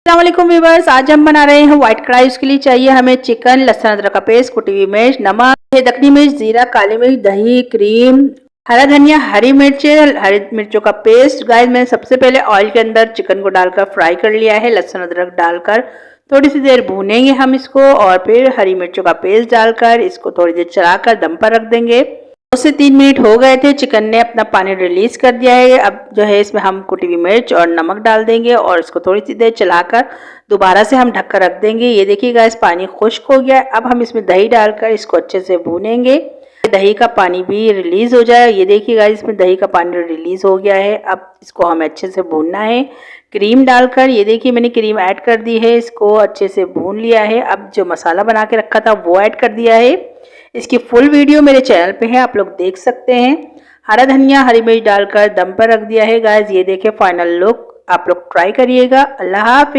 अस्सलाम वालेकुम व्यूअर्स, आज हम बना रहे हैं व्हाइट कढ़ाई। उसके लिए चाहिए हमें चिकन, लहसुन अदरक का पेस्ट, कुटी हुई मिर्च, नमक, दखनी मिर्च, जीरा, काली मिर्च, दही, क्रीम, हरा धनिया, हरी मिर्च, हरी मिर्चों का पेस्ट। गाइस मैंने सबसे पहले ऑयल के अंदर चिकन को डालकर फ्राई कर लिया है। लहसुन अदरक डालकर थोड़ी सी देर भूनेंगे हम इसको और फिर हरी मिर्चों का पेस्ट डालकर इसको थोड़ी देर चलाकर दम पर रख देंगे। 2 से 3 मिनट हो गए थे, चिकन ने अपना पानी रिलीज कर दिया है। अब जो है इसमें हम कुटी हुई मिर्च और नमक डाल देंगे और इसको थोड़ी सी देर चलाकर दोबारा से हम ढककर रख देंगे। ये देखिएगा इस पानी खुश्क हो गया है। अब हम इसमें दही डालकर इसको अच्छे से भूनेंगे, दही का पानी भी रिलीज हो जाए। ये देखिएगा इसमें दही का पानी रिलीज हो गया है। अब इसको हमें अच्छे से भूनना है क्रीम डालकर। ये देखिए मैंने क्रीम ऐड कर दी है, इसको अच्छे से भून लिया है। अब जो मसाला बना के रखा था वो ऐड कर दिया है। इसकी फुल वीडियो मेरे चैनल पे है, आप लोग देख सकते हैं। हरा धनिया, हरी मिर्च डालकर दम पर रख दिया है। गाइस ये देखें फाइनल लुक, आप लोग ट्राई करिएगा। अल्लाह हाफिज़।